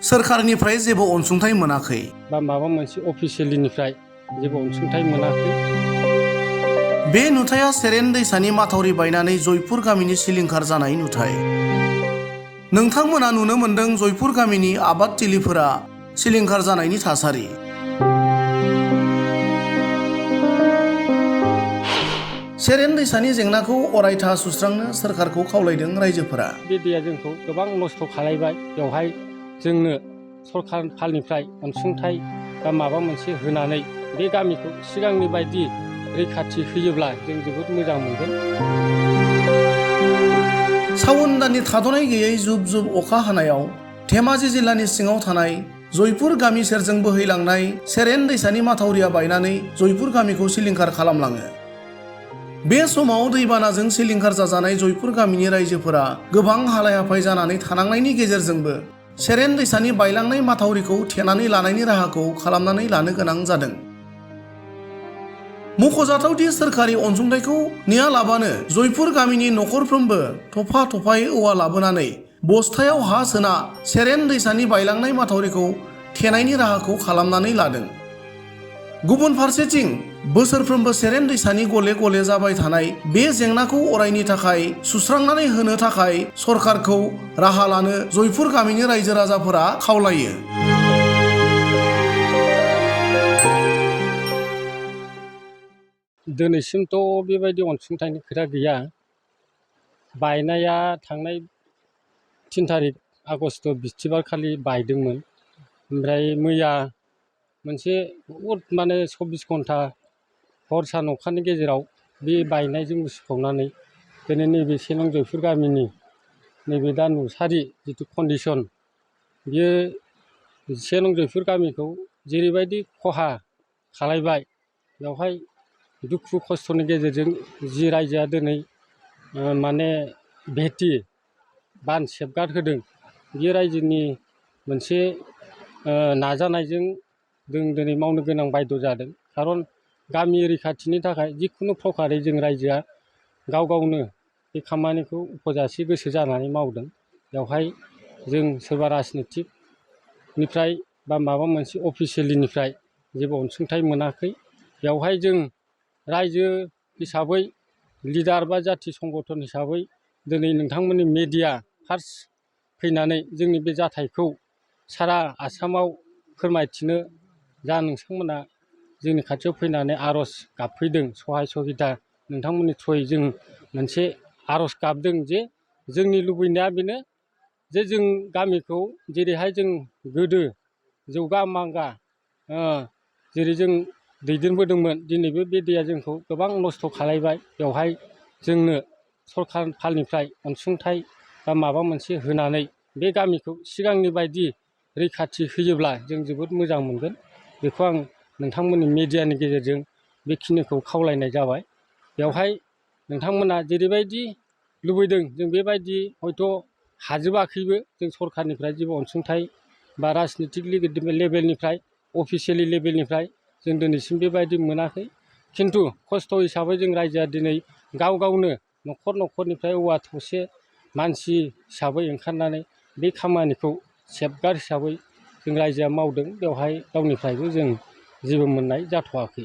सोरखारनिफ्राय जेबो अनसुंथाइ मोनाखै बा माबा मोनसे अफिसियेलिनिफ्राय जेबो अनसुंथाइ मोनाखै। बे नुथाया सेरेन दैसानि माथावरि बायनानै जयपुर गामिनि सिलिंखार जानाय नुथाय। नोंथांमोना नुनो मोन्दों जयपुर गामिनि आबादथिलिफोरा सिलिंखार जानायनि थासारि। सेरेन दैसानि जेंनाखौ अरायथा सुस्रांनो सोरखारखौ खावलायदों रायजोफोरा। बे दैया जोंखौ गोबां नस्थ' खालायबाय। बेवहाय जोंनो सरखार फालनिफ्राय अनसुंथाइ बा माबा मोनसे होनानै बे गामिखौ सिगांनि बायदि रैखाथि होयोब्ला जों जोबोद मोजां मोनगोन। सावन दाननि थाद'नाय गैयै जुब जुब अखा हानायाव धेमाजि जिल्लानि सिङाव थानाय जयपुर गामि सेरजों बोहैलांनाय सेरेन दैसानि माथावरिया बायनानै जयपुर गामिखौ सिलिंखार खालामलाङो। बे समाव दैबानाजों सिलिंखार जाजानाय जयपुर गामिनि रायजोफोरा गोबां हालाय हाफाय जानानै थानांनायनि गेजेरजोंबो सेरेन दैसानि बायलांनाय माथावरिखौ थेनानै लानायनि राहाखौ खालामनानै लानो गोनां जादों। मख'जाथावदि सोरखारि अनसुंथाइखौ नेयालाबानो जयपुर गामिनि नखरफ्रोमबो थफा थफायै औवा लाबोनानै बस्थायाव हा सोना सेरेन दैसानि बायलांनाय माथावरिखौ थेनायनि राहाखौ खालामनानै लादों। गुबुन फारसेथिं बोसोरफ्रोमबो सेरेन दैसानि गले गले जाबाय थानाय बे जेंनाखौ अरायनि थाखाय सुस्रांनानै होनो थाखाय सरखारखौ राहा लानो जयपुर गामिनि रायजो राजाफोरा खावलायो। दिनैसिमथ' बेबायदि अनसुंथाइनि खोथा गैया। बायनाया थांनाय 3 तारिख आगस्ट बिस्थिबार खालि बायदोंमोन। ओमफ्राय मैया मोनसे बहुद 24 घन्टा हर सान अखानि गेजेराव बे बायनायजों उसिफावनानै दिनै नैबे सेलं जयपुर गामिनि नैबे दा नुसारि जिथु कन्डिसन, बियो सेलं जयपुर गामिखौ जेरैबायदि खहा खालायबाय, बेवहाय दुखु खस्थ'नि गेजेरजों जि रायजोआ दिनै भेटि बान सेफगार्ड होदों, बे रायजोनि मोनसे नाजानायजों जों दिनै मावनो गोनां बायद' जादों। खारन गामि रैखाथिनि थाखाय जिखुनु प्रकारै जों रायजोआ गाव गावनो बे खामानिखौ उपजासे गोसो जानानै मावदों। बेवहाय जों सोरबा राजनितिकनिफ्राय बा माबा मोनसे अफिसियेलिनिफ्राय जेबो अनसुंथाइ मोनाखै। बेवहाय जों रायजो हिसाबै लिडार बा जाथि संगठन हिसाबै दिनै नोंथांमोननि मेडिया फार्स्ट फैनानै जोंनि बे जाथायखौ सारा आसामाव फोरमायथिनो जा नोंथांमोना जोंनि खाथियाव फैनानै आर'ज गाबफैदों, सहाय सहिदा नोंथांमोननि थ्रुयै जों मोनसे आर'ज गाबदों जे जोंनि लुबैनाया बेनो जे जों गामिखौ जेरैहाय जों गोदो जौगा मांगा जेरै जों दैदेनबोदोंमोन, दिनैबो बे दैया जोंखौ गोबां नस्थ' खालायबाय। बेवहाय जोंनो सरखार फालनिफ्राय अनसुंथाइ बा माबा मोनसे होनानै बे गामिखौ सिगांनि बायदि रैखाथि होयोब्ला जों जोबोद मोजां मोनगोन। बेखौ आं नोंथांमोननि मेडियानि गेजेरजों बेखिनिखौ खावलायनाय जाबाय। बेवहाय नोंथांमोना जेरैबायदि लुबैदों जों बेबायदि हयथ' हाजोबाखैबो। जों सरखारनिफ्राय जेबो अनसुंथाइ बा राजनितिक लेभेलनिफ्राय अफिसियेलि लेभेलनिफ्राय जों दिनैसिम बेबायदि मोनाखै। खिन्थु खस्थ' हिसाबै जों रायजोआ दिनै गाव गावनो न'खरनिफ्राय औवा थसे मानसि हिसाबै ओंखारनानै बे खामानिखौ सेफगार्ड हिसाबै जों रायजोआ मावदों। बेवहाय गावनिफ्रायबो जों जेबो मोननाय जाथ'वाखै।